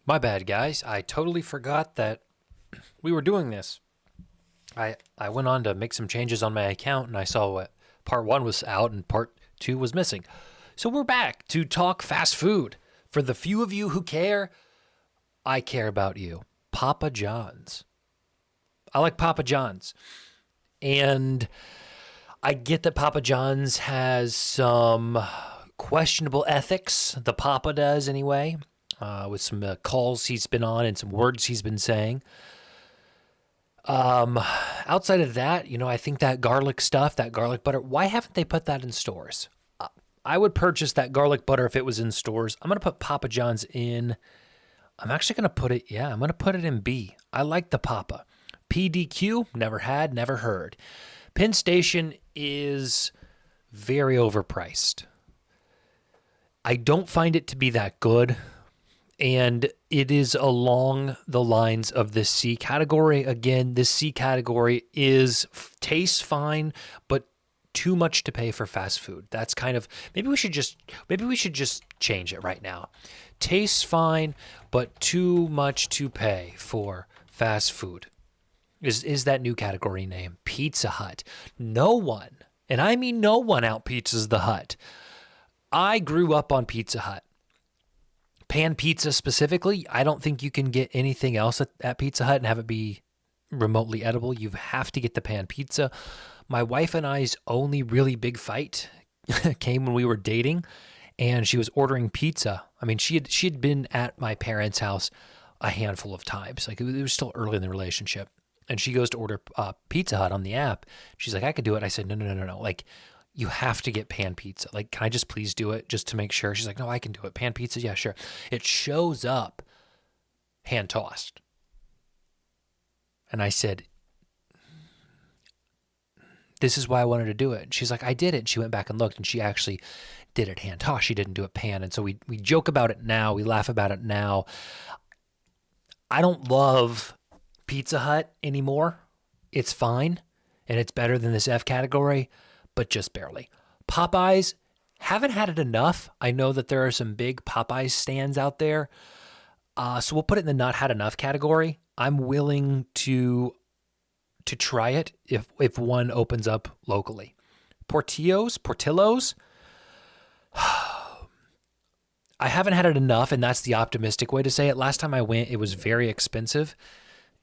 My bad, guys. I totally forgot that we were doing this. I went on to make some changes on my account and I saw what part one was out and part two was missing. So we're back to talk fast food. For the few of you who care, I care about you. Papa John's. I like Papa John's. And I get that Papa John's has some questionable ethics. The Papa does anyway, with some calls he's been on and some words he's been saying. Outside of that, I think that garlic stuff, that garlic butter, why haven't they put that in stores? I would purchase that garlic butter if it was in stores. I'm going to put Papa John's in. I'm actually going to put it, I'm going to put it in B. I like the Papa. PDQ, never had, never heard. Penn Station is very overpriced. I don't find it to be that good. And it is along the lines of this C category. Again, this C category tastes fine, but too much to pay for fast food. That's kind of, maybe we should just change it right now. Tastes fine, but too much to pay for fast food. Is that new category name? Pizza Hut. No one, and I mean no one, out pizzas the Hut. I grew up on Pizza Hut. Pan pizza specifically, I don't think you can get anything else at Pizza Hut and have it be remotely edible. You have to get the pan pizza. My wife and I's only really big fight came when we were dating, and she was ordering pizza. I mean, she had been at my parents' house a handful of times. Like, it was still early in the relationship. And she goes to order Pizza Hut on the app. She's like, I could do it. I said, no. Like, you have to get pan pizza. Like, can I just please do it just to make sure? She's like, no, I can do it. Pan pizza? Yeah, sure. It shows up hand tossed. And I said, this is why I wanted to do it. And she's like, I did it. And she went back and looked, and she actually did it hand tossed. She didn't do it pan. And so we joke about it now. We laugh about it now. I don't love Pizza Hut anymore. It's fine, and it's better than this F category, but just barely. Popeyes, haven't had it enough. I know that there are some big Popeyes stands out there, so we'll put it in the not had enough category. I'm willing to try it if one opens up locally. Portillo's, I haven't had it enough, and that's the optimistic way to say it. Last time I went, it was very expensive,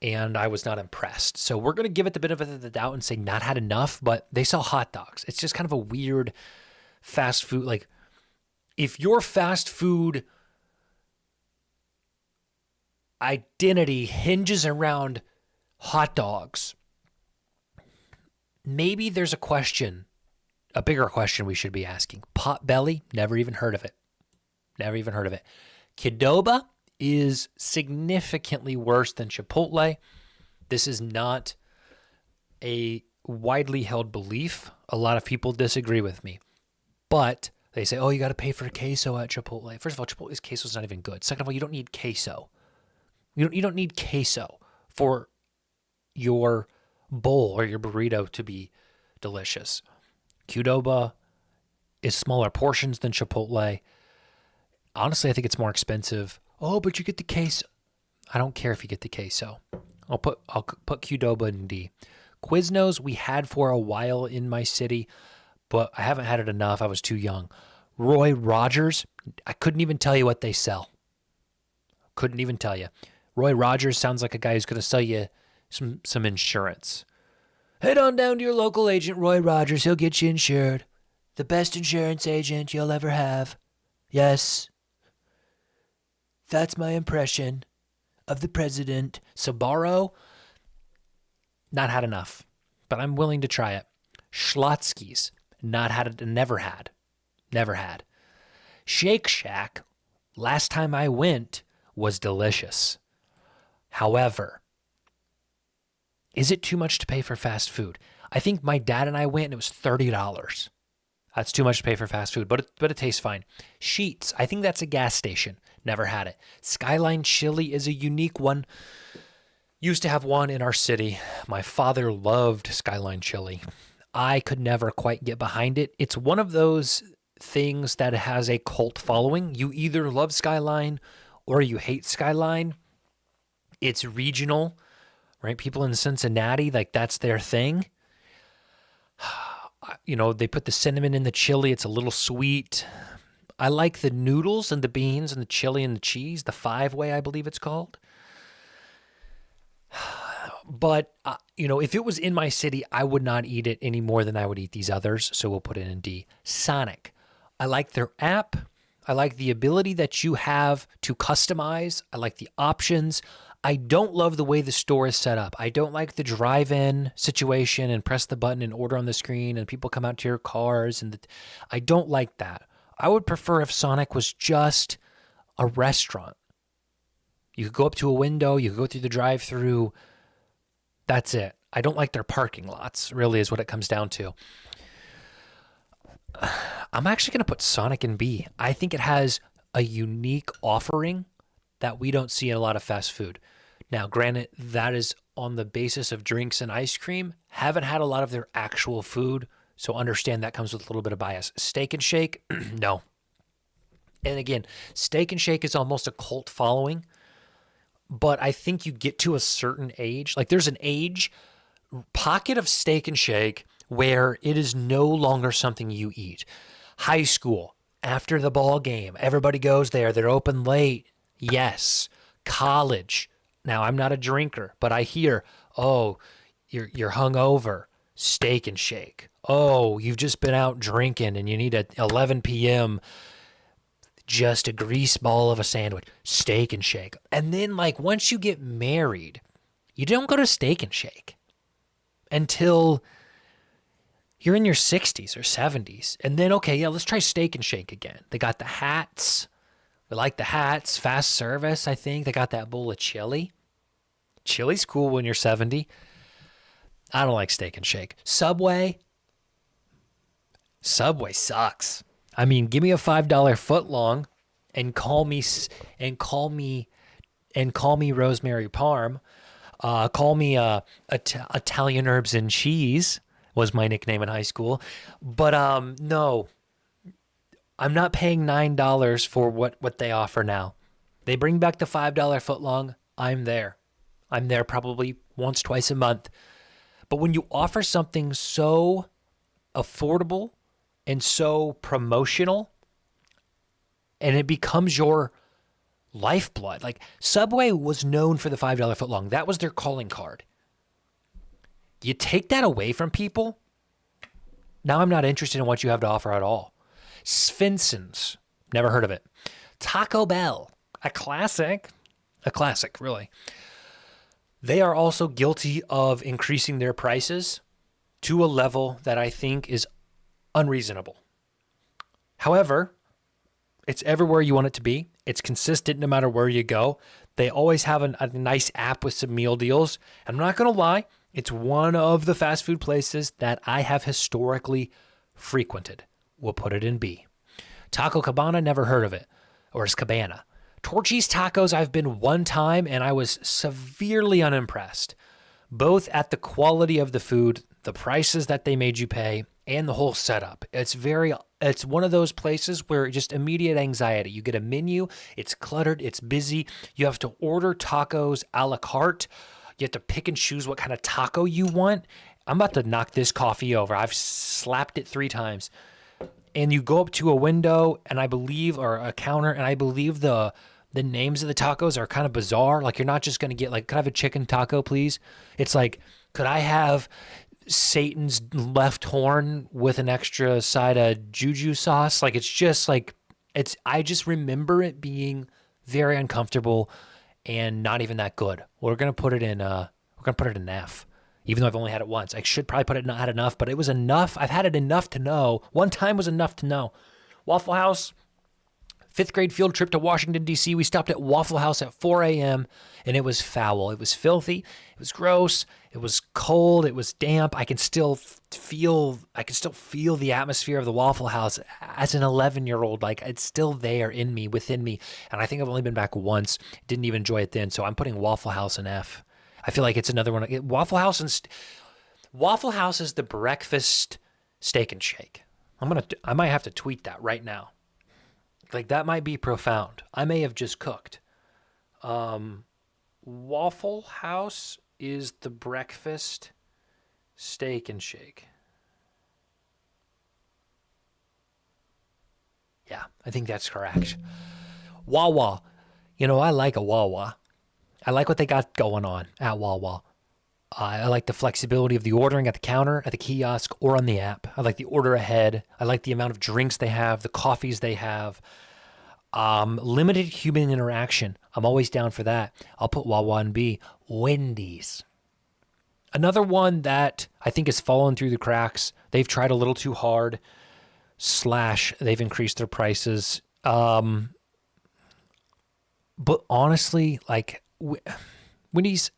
and I was not impressed. So we're going to give it the benefit of the doubt and say not had enough, but they sell hot dogs. It's just kind of a weird fast food. Like, if your fast food identity hinges around hot dogs, maybe there's a bigger question we should be asking. Potbelly, never even heard of it. Qdoba is significantly worse than Chipotle. This is not a widely held belief. A lot of people disagree with me. But they say, oh, you got to pay for queso at Chipotle. First of all, Chipotle's queso is not even good. Second of all, you don't need queso. You don't need queso for your bowl or your burrito to be delicious. Qdoba is smaller portions than Chipotle. Honestly, I think it's more expensive. Oh, but you get the queso. I don't care if you get the queso. I'll put Qdoba in D. Quiznos we had for a while in my city, but I haven't had it enough. I was too young. Roy Rogers, I couldn't even tell you what they sell. Couldn't even tell you. Roy Rogers sounds like a guy who's going to sell you some insurance. Head on down to your local agent, Roy Rogers. He'll get you insured. The best insurance agent you'll ever have. Yes. That's my impression of the president. Sbarro, not had enough, but I'm willing to try it. Schlotzsky's, not had it, never had. Shake Shack, last time I went, was delicious. However, is it too much to pay for fast food? I think my dad and I went and it was $30. That's too much to pay for fast food, but it tastes fine. Sheetz, I think that's a gas station. Never had it. Skyline Chili is a unique one. Used to have one in our city. My father loved Skyline Chili. I could never quite get behind it. It's one of those things that has a cult following. You either love Skyline or you hate Skyline, it's regional, right? People in Cincinnati, like that's their thing. You know, they put the cinnamon in the chili. It's a little sweet. I like the noodles and the beans and the chili and the cheese, the 5-way, I believe it's called. But, you know, if it was in my city, I would not eat it any more than I would eat these others. So we'll put it in D. Sonic. I like their app. I like the ability that you have to customize. I like the options. I don't love the way the store is set up. I don't like the drive-in situation and press the button and order on the screen and people come out to your cars. I don't like that. I would prefer if Sonic was just a restaurant. You could go up to a window. You could go through the drive-through. That's it. I don't like their parking lots, really, is what it comes down to. I'm actually going to put Sonic in B. I think it has a unique offering that we don't see in a lot of fast food. Now, granted, that is on the basis of drinks and ice cream. Haven't had a lot of their actual food, so understand that comes with a little bit of bias. Steak and Shake, no. And again, Steak and Shake is almost a cult following, but I think you get to a certain age. Like there's an age pocket of Steak and Shake where it is no longer something you eat. High school, after the ball game, everybody goes there. They're open late. Yes. College. Now, I'm not a drinker, but I hear, oh, you're hungover. Steak and Shake. Oh, you've just been out drinking and you need at 11 p.m. just a grease ball of a sandwich. Steak and Shake. And then, like, once you get married, you don't go to Steak and Shake until you're in your 60s or 70s. And then, okay, yeah, let's try Steak and Shake again. They got the hats. We like the hats. Fast service, I think. They got that bowl of chili. Chili's cool when you're 70. I don't like Steak and Shake. Subway sucks. I mean, give me a $5 footlong and call me Rosemary Parm. Call me Italian herbs and cheese was my nickname in high school. But no, I'm not paying $9 for what they offer now. They bring back the $5 footlong. I'm there probably once, twice a month. But when you offer something so affordable and so promotional, and it becomes your lifeblood. Like Subway was known for the $5 footlong. That was their calling card. You take that away from people, now I'm not interested in what you have to offer at all. Svensson's, never heard of it. Taco Bell, a classic, really. They are also guilty of increasing their prices to a level that I think is unreasonable. However, it's everywhere you want it to be. It's consistent no matter where you go. They always have a nice app with some meal deals. I'm not going to lie, it's one of the fast food places that I have historically frequented. We'll put it in B. Taco Cabana, never heard of it. Or it's Cabana. Torchy's Tacos, I've been one time and I was severely unimpressed, both at the quality of the food, the prices that they made you pay, and the whole setup. It's one of those places where just immediate anxiety. You get a menu, it's cluttered, it's busy. You have to order tacos a la carte. You have to pick and choose what kind of taco you want. I'm about to knock this coffee over. I've slapped it 3 times. And you go up to a window and I believe, or a counter, and I believe the names of the tacos are kind of bizarre. Like you're not just going to get like, could I have a chicken taco, please? It's like, could I have Satan's left horn with an extra side of juju sauce? Like it's just like, I just remember it being very uncomfortable and not even that good. We're going to put it in F. Even though I've only had it once. I should probably put it not had enough, but it was enough. I've had it enough to know. One time was enough to know. Waffle House, 5th grade field trip to Washington, D.C. We stopped at Waffle House at 4 a.m., and it was foul. It was filthy. It was gross. It was cold. It was damp. I can still feel the atmosphere of the Waffle House as an 11-year-old. Like, it's still there within me. And I think I've only been back once. Didn't even enjoy it then, so I'm putting Waffle House in F. I feel like it's another one. Waffle House is the breakfast Steak and Shake. I might have to tweet that right now. Like that might be profound. I may have just cooked. Waffle House is the breakfast steak and shake. Yeah, I think that's correct. Wawa. I like a Wawa. I like what they got going on at Wawa. I like the flexibility of the ordering at the counter, at the kiosk, or on the app. I like the order ahead. I like the amount of drinks they have, the coffees they have. Limited human interaction. I'm always down for that. I'll put Wawa in B. Wendy's. Another one that I think has fallen through the cracks. They've tried a little too hard. / they've increased their prices. But honestly, like Wendy's,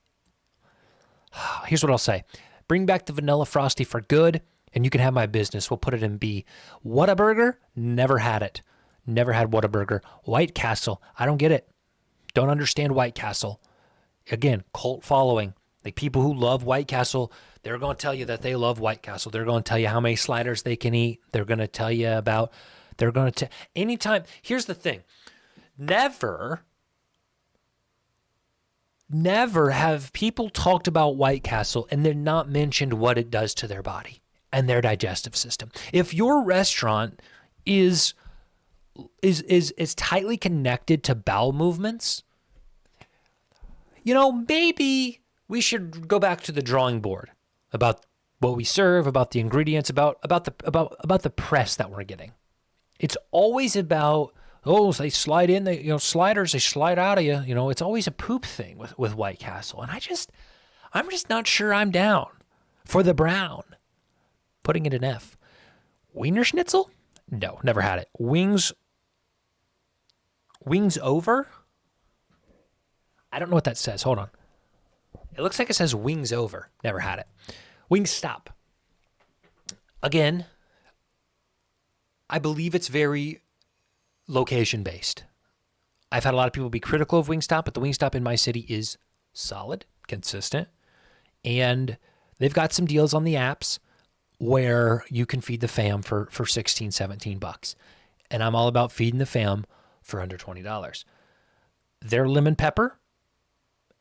here's what I'll say. Bring back the vanilla frosty for good, and you can have my business. We'll put it in B. Whataburger, never had it. Never had Whataburger. White Castle, I don't get it. Don't understand White Castle. Again, cult following. Like people who love White Castle, they're going to tell you that they love White Castle. They're going to tell you how many sliders they can eat. They're going to tell you about, anytime. Here's the thing. Never have people talked about White Castle and they're not mentioned what it does to their body and their digestive system. If your restaurant is tightly connected to bowel movements, maybe we should go back to the drawing board about what we serve, about the ingredients, about the press that we're getting. It's always about, they slide in, sliders, they slide out of you. It's always a poop thing with White Castle. And I'm just not sure I'm down for the brown. Putting it in F. Wiener Schnitzel? No, never had it. Wings over? I don't know what that says. Hold on. It looks like it says wings over. Never had it. Wingstop. Again, I believe it's very location-based. I've had a lot of people be critical of Wingstop, but the Wingstop in my city is solid, consistent, and they've got some deals on the apps where you can feed the fam for $16, $17. And I'm all about feeding the fam for under $20. Their lemon pepper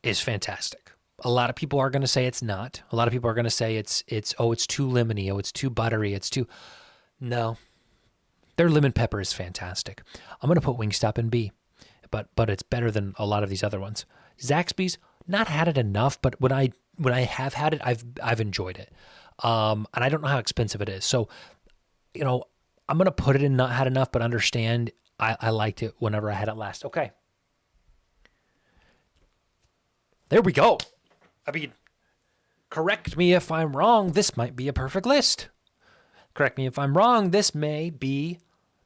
is fantastic. A lot of people are going to say it's not. A lot of people are going to say it's too lemony. Oh, it's too buttery. No. Their lemon pepper is fantastic. I'm going to put Wingstop in B, but it's better than a lot of these other ones. Zaxby's, not had it enough, but when I have had it, I've enjoyed it. And I don't know how expensive it is. So, I'm going to put it in not had enough, but understand I liked it whenever I had it last. Okay. There we go. Correct me if I'm wrong. This might be a perfect list. Correct me if I'm wrong. This may be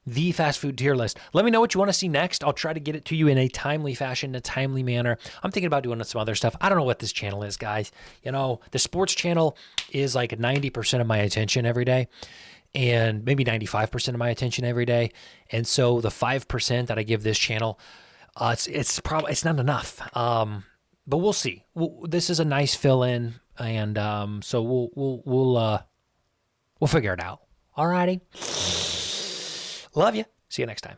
the fast food tier list. Let me know what you want to see next. I'll try to get it to you in a timely fashion, a timely manner. I'm thinking about doing some other stuff. I don't know what this channel is, guys. The sports channel is like 90% of my attention every day, and maybe 95% of my attention every day. And so the 5% that I give this channel, it's not enough. But we'll see. This is a nice fill in, and so we'll figure it out. Alrighty. Love you. See you next time.